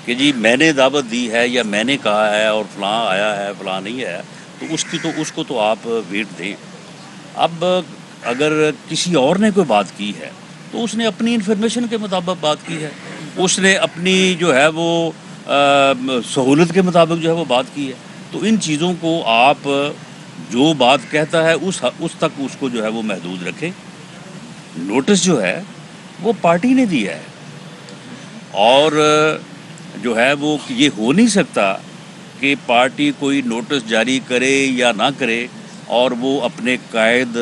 کہ جی میں نے دعوت دی ہے یا میں نے کہا ہے اور فلاں آیا ہے فلاں نہیں آیا، تو اس کو تو آپ ویٹ دیں۔ اب اگر کسی اور نے کوئی بات کی ہے تو اس نے اپنی انفارمیشن کے مطابق بات کی ہے، اس نے اپنی جو ہے وہ سہولت کے مطابق جو ہے وہ بات کی ہے، تو ان چیزوں کو آپ جو بات کہتا ہے اس تک اس کو جو ہے وہ محدود رکھیں۔ نوٹس جو ہے وہ پارٹی نے دیا ہے، اور جو ہے وہ یہ ہو نہیں سکتا کہ پارٹی کوئی نوٹس جاری کرے یا نہ کرے اور وہ اپنے قائد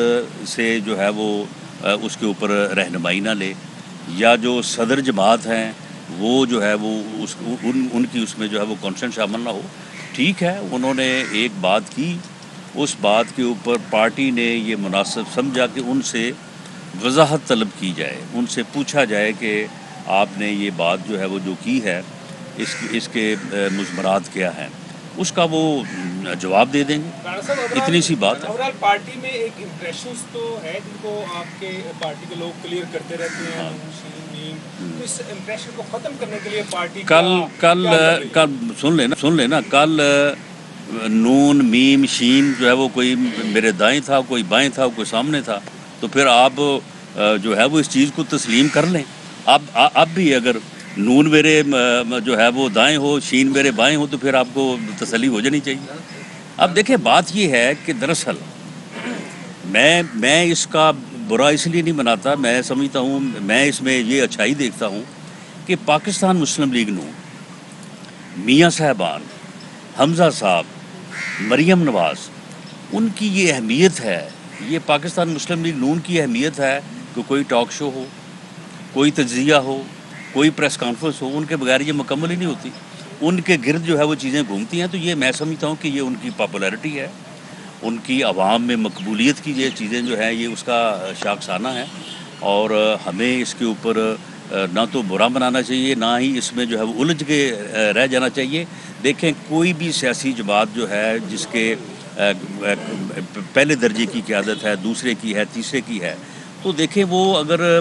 سے جو ہے وہ اس کے اوپر رہنمائی نہ لے، یا جو صدر جماعت ہیں وہ جو ہے وہ ان کی اس میں جو ہے وہ کانسنٹ شامل نہ ہو۔ ٹھیک ہے، انہوں نے ایک بات کی، اس بات کے اوپر پارٹی نے یہ مناسب سمجھا کہ ان سے وضاحت طلب کی جائے، ان سے پوچھا جائے کہ آپ نے یہ بات جو ہے وہ جو کی ہے اس کے مضمرات کیا ہیں، اس کا وہ جواب دے دیں گے، اتنی سی بات ہے۔ اوورال پارٹی میں ایک امپریشنز تو ہے جن کو آپ کے پارٹی کے لوگ کلیئر کرتے رہتے ہیں، تو اس امپریشن کو ختم کرنے کے لیے پارٹی کل سن لینا کل نون میم شین جو ہے وہ کوئی میرے دائیں تھا، کوئی بائیں تھا، کوئی سامنے تھا، تو پھر آپ جو ہے وہ اس چیز کو تسلیم کر لیں۔ اب بھی اگر نون میرے جو ہے وہ دائیں ہو، شین میرے بائیں ہو، تو پھر آپ کو تسلی ہو جانی چاہیے۔ اب دیکھیں بات یہ ہے کہ دراصل میں اس کا برا اس لیے نہیں مناتا، میں سمجھتا ہوں، میں اس میں یہ اچھائی دیکھتا ہوں کہ پاکستان مسلم لیگ نون، میاں صاحبان، حمزہ صاحب، مریم نواز، ان کی یہ اہمیت ہے، یہ پاکستان مسلم لیگ نون کی اہمیت ہے کہ کوئی ٹاک شو ہو، کوئی تجزیہ ہو، کوئی پریس کانفرنس ہو، ان کے بغیر یہ مکمل ہی نہیں ہوتی، ان کے گرد جو ہے وہ چیزیں گھومتی ہیں، تو یہ میں سمجھتا ہوں کہ یہ ان کی پاپولیرٹی ہے، ان کی عوام میں مقبولیت کی یہ چیزیں جو ہیں یہ اس کا شاخسانہ ہے، اور ہمیں اس کے اوپر نہ تو برا منانا چاہیے، نہ ہی اس میں جو ہے وہ الجھ کے رہ جانا چاہیے۔ دیکھیں کوئی بھی سیاسی جماعت جو ہے جس کے پہلے درجے کی قیادت ہے، دوسرے کی ہے، تیسرے کی ہے، تو دیکھیں وہ اگر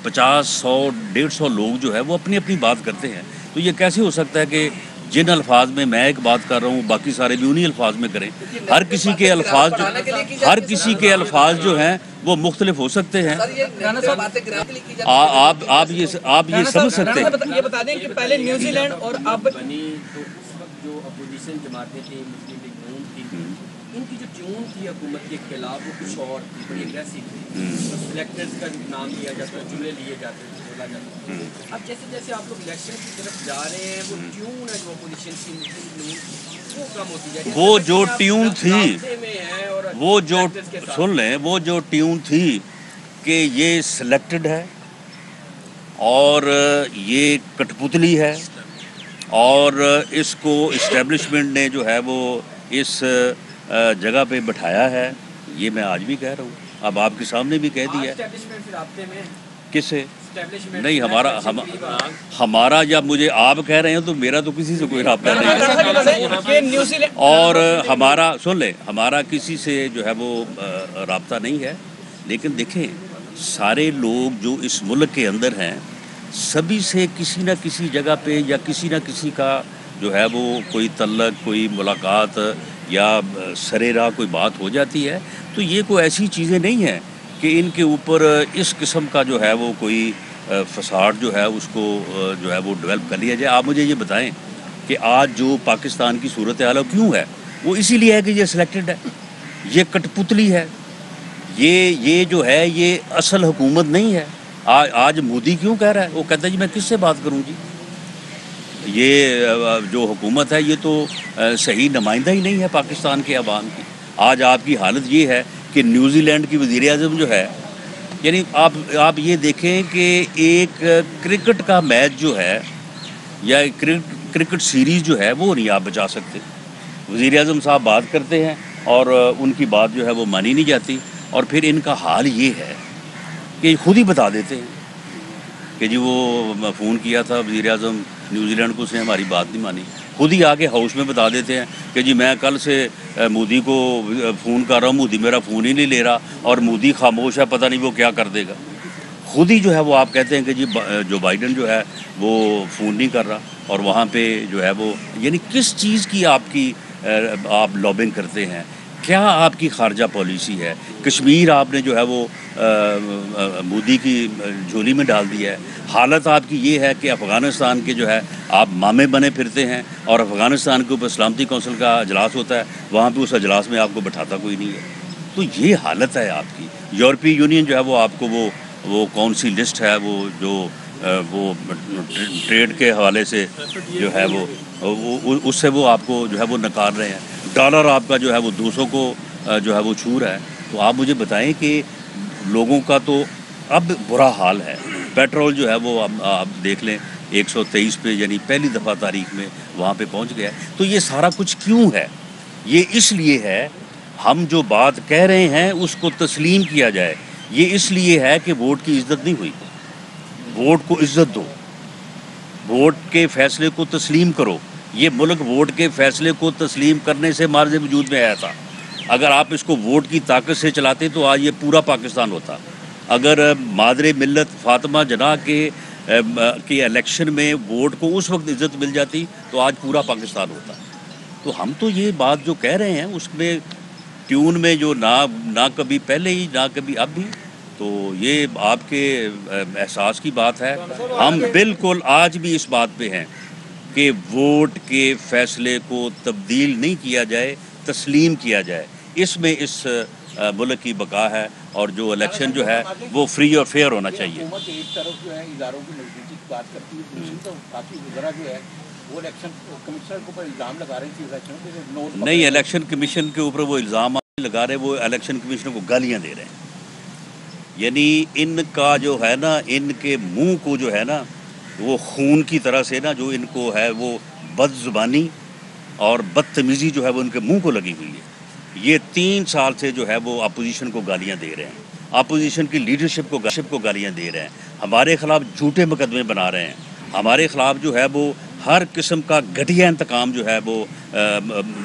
50 100 150 لوگ جو ہے وہ اپنی اپنی بات کرتے ہیں، تو یہ کیسے ہو سکتا ہے کہ جن الفاظ میں ایک بات کر رہا ہوں باقی سارے بھی انہی الفاظ میں کریں؟ ہر کسی کے الفاظ جو ہیں وہ مختلف ہو سکتے ہیں۔ آپ یہ سمجھ سکتے ہیں۔ یہ بتا دیں کہ پہلے نیوزی لینڈ اور اب جو اپوزیشن جماعتیں تھیں، مسلم لیگ نون تھی، ان کی جو ٹیون تھی حکومت کے خلاف وہ کچھ اور تھی، بڑی اگریسو تھی، سلیکٹرز کا نام لیا جاتا ہے، جملے لیے جاتے تھے، بولا جاتا ہے۔ اب جیسے جیسے آپ لوگ الیکشن کی طرف جا رہے ہیں، وہ ٹیون ہے جو اپوزیشن کی مسلم لیگ نون وہ کم ہوتی جائے، وہ جو ٹیون تھی، سن لیں، وہ جو ٹیون تھی کہ یہ سلیکٹڈ ہے اور یہ کٹ پتلی ہے، اور اس کو اسٹیبلشمنٹ نے جو ہے وہ اس جگہ پہ بٹھایا ہے، یہ میں آج بھی کہہ رہا ہوں، اب آپ کے سامنے بھی کہہ دیا ہے۔ کس سے؟ نہیں، ہمارا جب مجھے آپ کہہ رہے ہیں تو میرا تو کسی سے کوئی رابطہ نہیں ہے، اور ہمارا سن لیں، ہمارا کسی سے جو ہے وہ رابطہ نہیں ہے، لیکن دیکھیں سارے لوگ جو اس ملک کے اندر ہیں سبھی سے کسی نہ کسی جگہ پہ یا کسی نہ کسی کا جو ہے وہ کوئی تعلق، کوئی ملاقات یا سرے راہ کوئی بات ہو جاتی ہے، تو یہ کوئی ایسی چیزیں نہیں ہیں کہ ان کے اوپر اس قسم کا جو ہے وہ کوئی فساد جو ہے اس کو جو ہے وہ ڈیولپ کر لیا جائے۔ آپ مجھے یہ بتائیں کہ آج جو پاکستان کی صورتحال کیوں ہے؟ وہ اسی لیے ہے کہ یہ سلیکٹڈ ہے، یہ کٹ پتلی ہے، یہ جو ہے یہ اصل حکومت نہیں ہے۔ آج مودی کیوں کہہ رہا ہے؟ وہ کہتا ہے جی میں کس سے بات کروں جی، یہ جو حکومت ہے یہ تو صحیح نمائندہ ہی نہیں ہے پاکستان کے عوام کی۔ آج آپ کی حالت یہ ہے کہ نیوزی لینڈ کی وزیر اعظم جو ہے، یعنی آپ یہ دیکھیں کہ ایک کرکٹ کا میچ جو ہے یا کرکٹ سیریز جو ہے وہ نہیں آپ بچا سکتے۔ وزیر اعظم صاحب بات کرتے ہیں اور ان کی بات جو ہے وہ مانی نہیں جاتی، اور پھر ان کا حال یہ ہے کہ خود ہی بتا دیتے ہیں کہ جی وہ فون کیا تھا وزیر اعظم نیوزی لینڈ کو، اس نے ہماری بات نہیں مانی، خود ہی آ کے ہاؤس میں بتا دیتے ہیں کہ جی میں کل سے مودی کو فون کر رہا ہوں، مودی میرا فون ہی نہیں لے رہا، اور مودی خاموش ہے، پتہ نہیں وہ کیا کر دے گا۔ خود ہی جو ہے وہ آپ کہتے ہیں کہ جی جو بائیڈن جو ہے وہ فون نہیں کر رہا، اور وہاں پہ جو ہے وہ یعنی کس چیز کی آپ لابنگ کرتے ہیں؟ کیا آپ کی خارجہ پالیسی ہے؟ کشمیر آپ نے جو ہے وہ مودی کی جھولی میں ڈال دیا ہے۔ حالت آپ کی یہ ہے کہ افغانستان کے جو ہے آپ مامے بنے پھرتے ہیں، اور افغانستان کے اوپر سلامتی کونسل کا اجلاس ہوتا ہے، وہاں پہ اس اجلاس میں آپ کو بٹھاتا کوئی نہیں ہے۔ تو یہ حالت ہے آپ کی۔ یورپی یونین جو ہے وہ آپ کو وہ کون سی لسٹ ہے وہ ٹریڈ کے حوالے سے جو ہے وہ اس سے وہ آپ کو جو ہے وہ نکال رہے ہیں۔ ڈالر آپ کا جو ہے وہ 200 کو جو ہے وہ چھو رہا ہے۔ تو آپ مجھے بتائیں کہ لوگوں کا تو اب برا حال ہے۔ پیٹرول جو ہے وہ آپ دیکھ لیں 123 پہ، یعنی پہلی دفعہ تاریخ میں وہاں پہ پہنچ گیا ہے۔ تو یہ سارا کچھ کیوں ہے؟ یہ اس لیے ہے، ہم جو بات کہہ رہے ہیں اس کو تسلیم کیا جائے۔ یہ اس لیے ہے کہ ووٹ کی عزت نہیں ہوئی۔ ووٹ کو عزت دو، ووٹ کے فیصلے کو تسلیم کرو۔ یہ ملک ووٹ کے فیصلے کو تسلیم کرنے سے مارز وجود میں آیا تھا۔ اگر آپ اس کو ووٹ کی طاقت سے چلاتے تو آج یہ پورا پاکستان ہوتا۔ اگر مادر ملت فاطمہ جناح کے الیکشن میں ووٹ کو اس وقت عزت مل جاتی تو آج پورا پاکستان ہوتا۔ تو ہم تو یہ بات جو کہہ رہے ہیں اس میں ٹیون میں جو نہ کبھی پہلے ہی نہ کبھی اب بھی، تو یہ آپ کے احساس کی بات ہے۔ ہم بالکل آج بھی اس بات پہ ہیں کہ ووٹ کے فیصلے کو تبدیل نہیں کیا جائے، تسلیم کیا جائے۔ اس میں اس ملک کی بقا ہے، اور جو الیکشن جو ہے وہ فری اور فیئر ہونا چاہیے۔ حکومت ایک طرف جو ہے اداروں کی مضبوطی کی بات کرتی ہے، دوسری طرف کافی وزراء جو ہے وہ الیکشن کمشنر کے اوپر الزام لگا رہے ہیں کہ نہیں، الیکشن کمیشن کے اوپر وہ الزام نہیں لگا رہے، وہ الیکشن کمیشنر کو گالیاں دے رہے ہیں۔ یعنی ان کا جو ہے نا، ان کے منہ کو جو ہے نا وہ خون کی طرح سے نا جو ان کو ہے وہ بد زبانی اور بدتمیزی جو ہے وہ ان کے منہ کو لگی ہوئی ہے۔ یہ 3 سال سے جو ہے وہ اپوزیشن کو گالیاں دے رہے ہیں، اپوزیشن کی لیڈرشپ کو گالیاں دے رہے ہیں، ہمارے خلاف جھوٹے مقدمے بنا رہے ہیں، ہمارے خلاف جو ہے وہ ہر قسم کا گھٹیا انتقام جو ہے وہ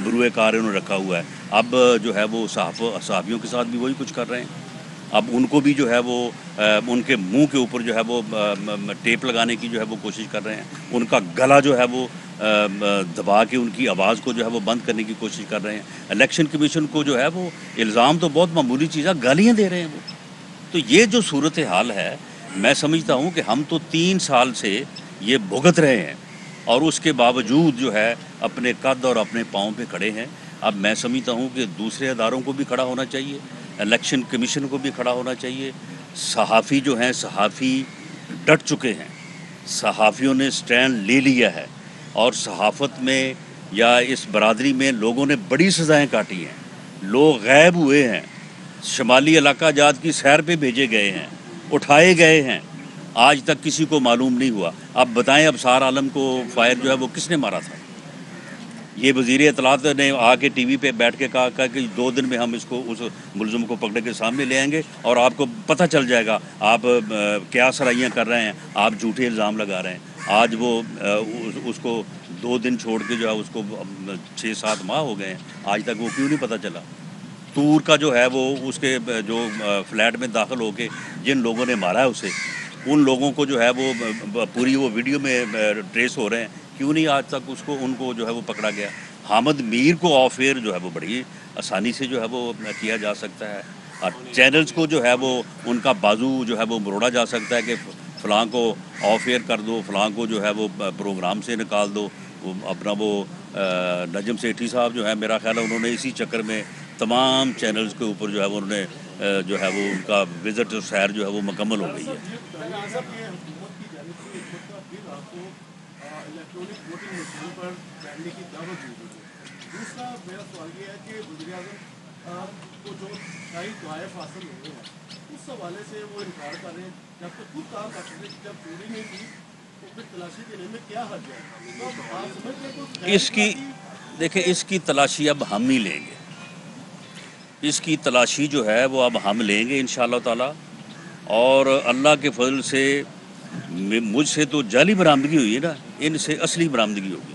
بروئے کار انہوں نے رکھا ہوا ہے۔ اب جو ہے وہ صحافیوں کے ساتھ بھی وہی کچھ کر رہے ہیں۔ اب ان کو بھی جو ہے وہ ان کے منہ کے اوپر جو ہے وہ ٹیپ لگانے کی جو ہے وہ کوشش کر رہے ہیں، ان کا گلا جو ہے وہ دبا کے ان کی آواز کو جو ہے وہ بند کرنے کی کوشش کر رہے ہیں۔ الیکشن کمیشن کو جو ہے وہ الزام تو بہت معمولی چیز ہے، گالیاں دے رہے ہیں وہ۔ تو یہ جو صورتحال ہے، میں سمجھتا ہوں کہ ہم تو 3 سال سے یہ بھگت رہے ہیں، اور اس کے باوجود جو ہے اپنے قد اور اپنے پاؤں پہ کھڑے ہیں۔ اب میں سمجھتا ہوں کہ دوسرے اداروں کو بھی کھڑا ہونا چاہیے، الیکشن کمیشن کو بھی کھڑا ہونا چاہیے۔ صحافی جو ہیں، صحافی ڈٹ چکے ہیں، صحافیوں نے سٹینڈ لے لیا ہے، اور صحافت میں یا اس برادری میں لوگوں نے بڑی سزائیں کاٹی ہیں۔ لوگ غائب ہوئے ہیں، شمالی علاقہ جات کی سیر پہ بھیجے گئے ہیں، اٹھائے گئے ہیں، آج تک کسی کو معلوم نہیں ہوا۔ اب بتائیں ابصار عالم کو فائر جو ہے وہ کس نے مارا تھا؟ یہ وزیر اطلاعات نے آ کے ٹی وی پہ بیٹھ کے کہا کہ 2 دن میں ہم اس ملزم کو پکڑ کے سامنے لے آئیں گے، اور آپ کو پتہ چل جائے گا آپ کیا سرائیاں کر رہے ہیں، آپ جھوٹے الزام لگا رہے ہیں۔ آج وہ اس کو 2 دن چھوڑ کے جو ہے اس کو 6-7 ماہ ہو گئے ہیں، آج تک وہ کیوں نہیں پتہ چلا؟ تور کا جو ہے وہ اس کے جو فلیٹ میں داخل ہو کے جن لوگوں نے مارا ہے اسے، ان لوگوں کو جو ہے وہ پوری وہ ویڈیو میں ٹریس ہو رہے ہیں، کیوں نہیں آج تک ان کو جو ہے وہ پکڑا گیا؟ حامد میر کو آف ایئر جو ہے وہ بڑی آسانی سے جو ہے وہ کیا جا سکتا ہے، اور چینلز کو جو ہے وہ ان کا بازو جو ہے وہ مروڑا جا سکتا ہے کہ فلاں کو آف ایئر کر دو، فلاں کو جو ہے وہ پروگرام سے نکال دو۔ اپنا وہ نجم سیٹھی صاحب جو ہے، میرا خیال ہے انہوں نے اسی چکر میں تمام چینلز کے اوپر جو ہے وہ انہوں نے جو ہے وہ ان کا وزٹ اور سیر جو ہے وہ مکمل ہو گئی ہے۔ الیکٹرانک ووٹنگ مشین پر بیٹھنے کی دعوت دی گئی ہے۔ دوسرا میرا سوال یہ ہے کہ وزیر اعظم کو جو شاہی تحائف حاصل ہوئے ہیں اس حوالے سے وہ انکار کر رہے ہیں، جب تک خود کہا کرتے تھے کہ جب چوری نہیں تھی تو پھر تلاشی دینے میں کیا حرج ہے؟ تو آپ سمجھتے ہیں اس کی دیکھیں، اس کی تلاشی اب ہم ہی لیں گے، اس کی تلاشی جو ہے وہ اب ہم لیں گے انشاءاللہ تعالی، اور اللہ کے فضل سے مجھ سے تو جعلی برآمدگی ہوئی ہے نا، ان سے اصلی برآمدگی ہوگی۔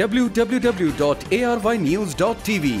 www.arYnews.tv।